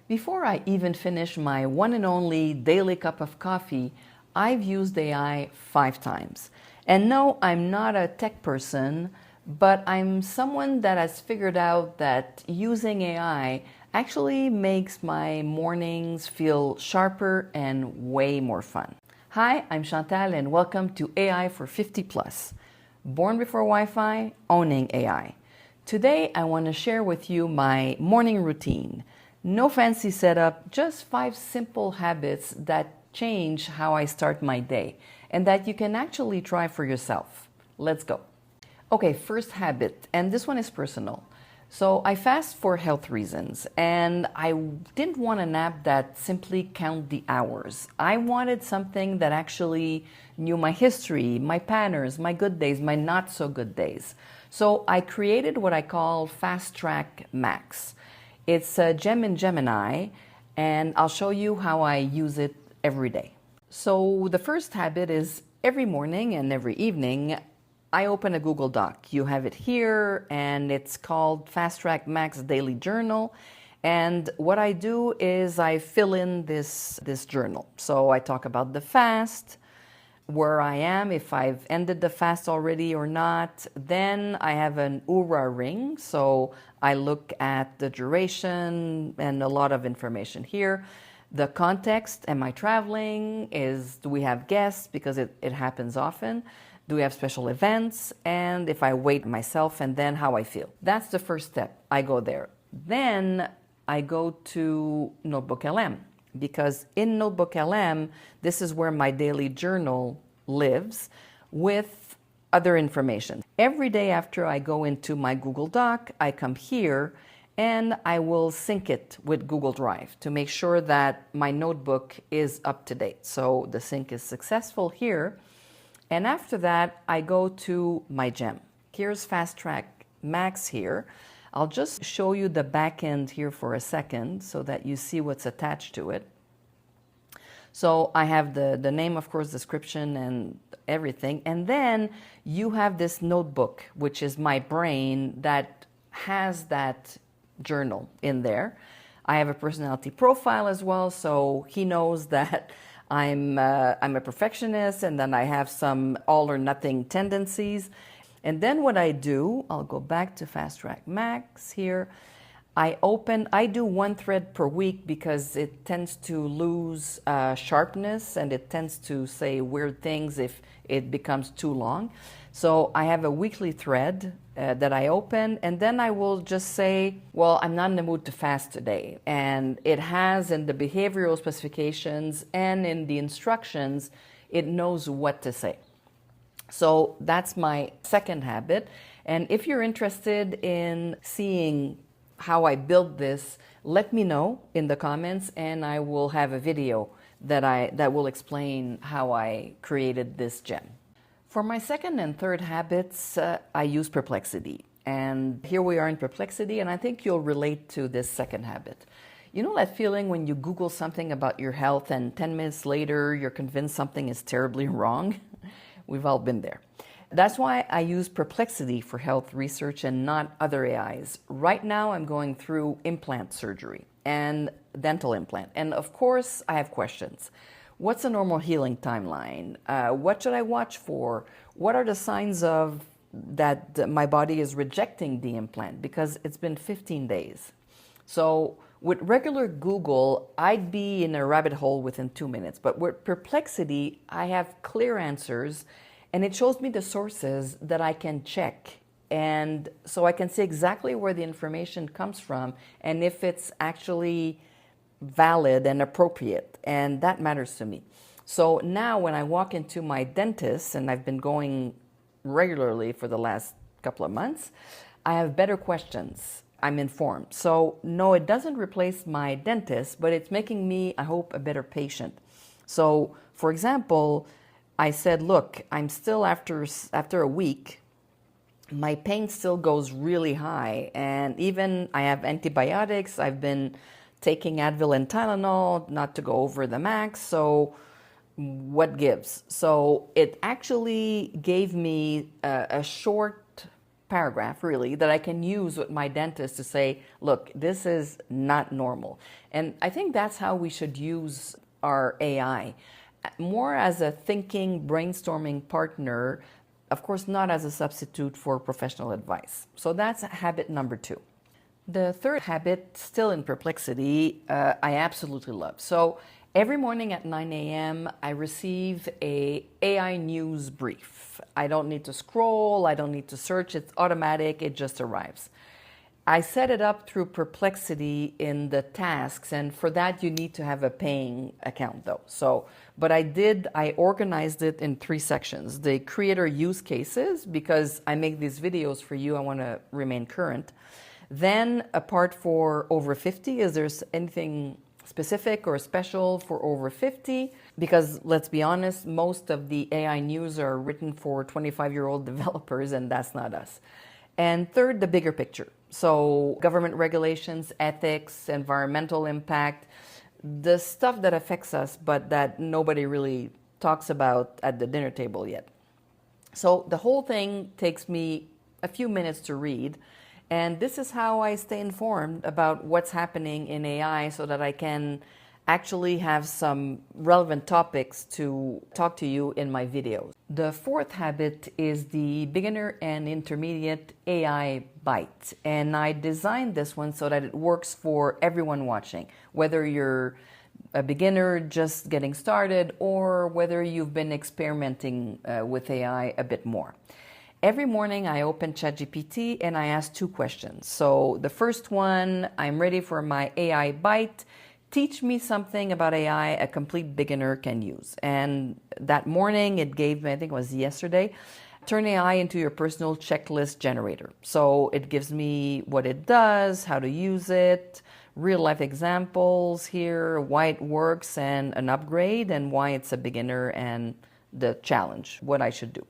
Before I even finish my one and only daily cup of coffee, I've used AI 5 times. And no, I'm not a tech person, but I'm someone that has figured out that using AI actually makes my mornings feel sharper and way more fun. Hi, I'm Chantal and welcome to AI for 50 plus. Born before Wi-Fi, owning AI. Today I want to share with you my morning routine. No fancy setup, just 5 simple habits that change how I start my day and that you can actually try for yourself. Let's go. Okay, first habit, and this one is personal. So I fast for health reasons, and I didn't want an app that simply count the hours. I wanted something that actually knew my history, my patterns, my good days, my not so good days. So I created what I call FastTrack Max. It's a gem in Gemini, and I'll show you how I use it every day. So the first habit is every morning and every evening, I open a Google Doc. You have it here, and it's called FastTrack Max Daily Journal. And what I do is I fill in this journal. So I talk about the fast, where I am, if I've ended the fast already or not. Then I have an Oura ring, so I look at the duration and a lot of information here. The context, am I traveling? Do we have guests? Because it happens often. Do we have special events? And if I weight myself, and then how I feel. That's the first step. I go there. Then I go to NotebookLM. Because in NotebookLM, this is where my daily journal lives with other information. Every day after I go into my Google Doc, I come here and I will sync it with Google Drive to make sure that my notebook is up to date. So the sync is successful here. And after that, I go to my gem. Here's FastTrack Max here. I'll just show you the back end here for a second so that you see what's attached to it. So I have the name, of course, description and everything. And then you have this notebook, which is my brain that has that journal in there. I have a personality profile as well, so he knows that I'm a perfectionist, and then I have some all or nothing tendencies. And then what I do, I'll go back to FastTrack Max here. I do 1 thread per week because it tends to lose sharpness, and it tends to say weird things if it becomes too long. So I have a weekly thread that I open, and then I will just say, well, I'm not in the mood to fast today. And it has in the behavioral specifications and in the instructions, it knows what to say. So that's my second habit. And if you're interested in seeing how I built this, let me know in the comments, and I will have a video that will explain how I created this gem. For my second and third habits, I use Perplexity. And here we are in Perplexity, and I think you'll relate to this second habit. You know that feeling when you Google something about your health and 10 minutes later you're convinced something is terribly wrong? We've all been there. That's why I use Perplexity for health research and not other AIs. Right now I'm going through implant surgery and dental implant. And of course I have questions. What's a normal healing timeline? What should I watch for? What are the signs of that my body is rejecting the implant? Because it's been 15 days. So with regular Google, I'd be in a rabbit hole within 2 minutes. But with Perplexity, I have clear answers, and it shows me the sources that I can check. And so I can see exactly where the information comes from and if it's actually valid and appropriate, and that matters to me. So now when I walk into my dentist, and I've been going regularly for the last couple of months, I have better questions. I'm informed. So no, it doesn't replace my dentist, but it's making me, I hope, a better patient. So for example, I said, look, I'm still after a week, my pain still goes really high, and even I have antibiotics. I've been taking Advil and Tylenol, not to go over the max, so what gives? So it actually gave me a short paragraph, really, that I can use with my dentist to say, look, this is not normal. And I think that's how we should use our AI, more as a thinking, brainstorming partner, of course, not as a substitute for professional advice. So that's habit number 2. The third habit, still in Perplexity, I absolutely love. So every morning at 9 a.m., I receive a AI news brief. I don't need to scroll, I don't need to search, it's automatic, it just arrives. I set it up through Perplexity in the tasks, and for that you need to have a paying account though. But I organized it in 3 sections. The creator use cases, because I make these videos for you, I want to remain current. Then a part for over 50, is there anything specific or special for over 50? Because let's be honest, most of the AI news are written for 25-year-old developers, and that's not us. And third, the bigger picture. So government regulations, ethics, environmental impact, the stuff that affects us, but that nobody really talks about at the dinner table yet. So the whole thing takes me a few minutes to read. And this is how I stay informed about what's happening in AI so that I can actually have some relevant topics to talk to you in my videos. The fourth habit is the beginner and intermediate AI bite. And I designed this one so that it works for everyone watching, whether you're a beginner just getting started or whether you've been experimenting with AI a bit more. Every morning I open ChatGPT and I ask 2 questions. So the first one, I'm ready for my AI bite. Teach me something about AI a complete beginner can use. And that morning it gave me, I think it was yesterday, turn AI into your personal checklist generator. So it gives me what it does, how to use it, real life examples here, why it works and an upgrade, and why it's a beginner and the challenge, what I should do.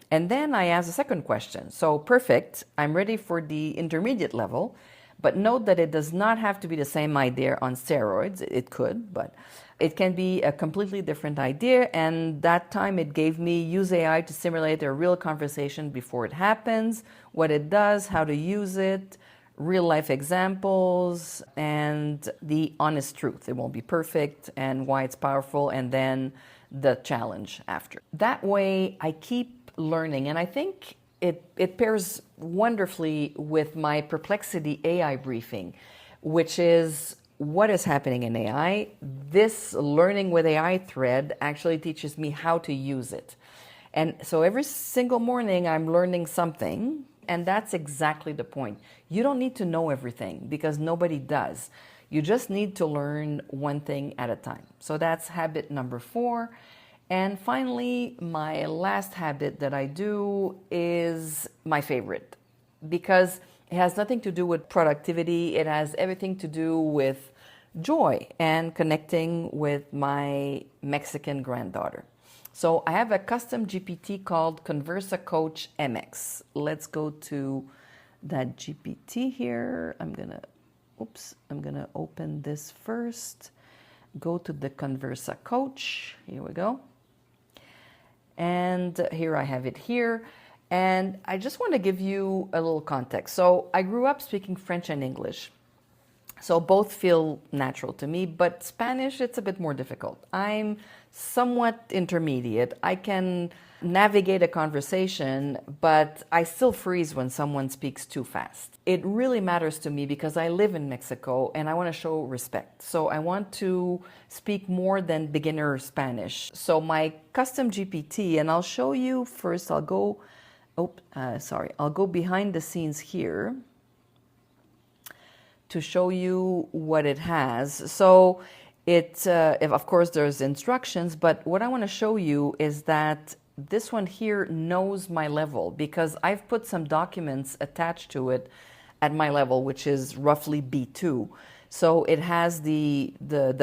And then I ask a second question. So perfect, I'm ready for the intermediate level, but note that it does not have to be the same idea on steroids. It could, but it can be a completely different idea. And that time it gave me use AI to simulate a real conversation before it happens, what it does, how to use it, real life examples, and the honest truth. It won't be perfect and why it's powerful, and then the challenge after. That way I keep learning, and I think it pairs wonderfully with my Perplexity AI briefing, which is what is happening in AI. This learning with AI thread actually teaches me how to use it. And so every single morning I'm learning something, and that's exactly the point. You don't need to know everything because nobody does. You just need to learn one thing at a time. So that's habit number 4. And finally, my last habit that I do is my favorite, because it has nothing to do with productivity. It has everything to do with joy and connecting with my Mexican granddaughter. So I have a custom GPT called ConversaCoach MX. Let's go to that GPT here. I'm gonna open this first. Go to the ConversaCoach. Here we go. And here I have it here. And I just want to give you a little context. So I grew up speaking French and English. So both feel natural to me, but Spanish, it's a bit more difficult. I'm somewhat intermediate. I can navigate a conversation, but I still freeze when someone speaks too fast. It really matters to me because I live in Mexico and I want to show respect. So I want to speak more than beginner Spanish. So my custom GPT, and I'll show you first, I'll go behind the scenes here to show you what it has. So of course there's instructions, but what I want to show you is that this one here knows my level because I've put some documents attached to it at my level, which is roughly B2. So it has the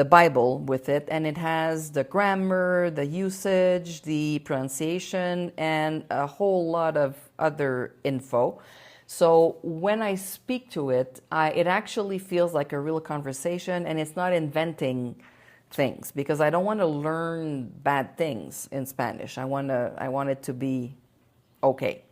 Bible with it, and it has the grammar, the usage, the pronunciation, and a whole lot of other info. So when I speak to it, it actually feels like a real conversation, and it's not inventing things because I don't want to learn bad things in Spanish. I want it to be okay.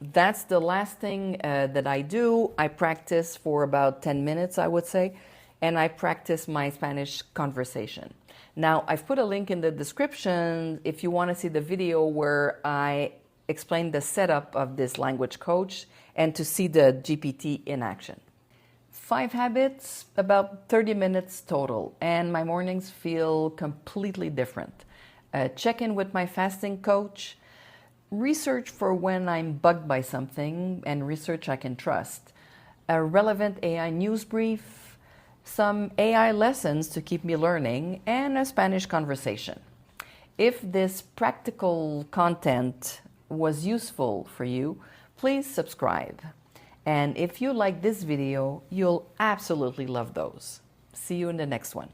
That's the last thing that I do. I practice for about 10 minutes, I would say, and I practice my Spanish conversation. Now, I've put a link in the description if you want to see the video where I explain the setup of this language coach and to see the GPT in action. 5 habits, about 30 minutes total, and my mornings feel completely different. Check in with my fasting coach, research for when I'm bugged by something, and research I can trust, a relevant AI news brief, some AI lessons to keep me learning, and a Spanish conversation. If this practical content was useful for you, please subscribe. And if you like this video, you'll absolutely love those. See you in the next one.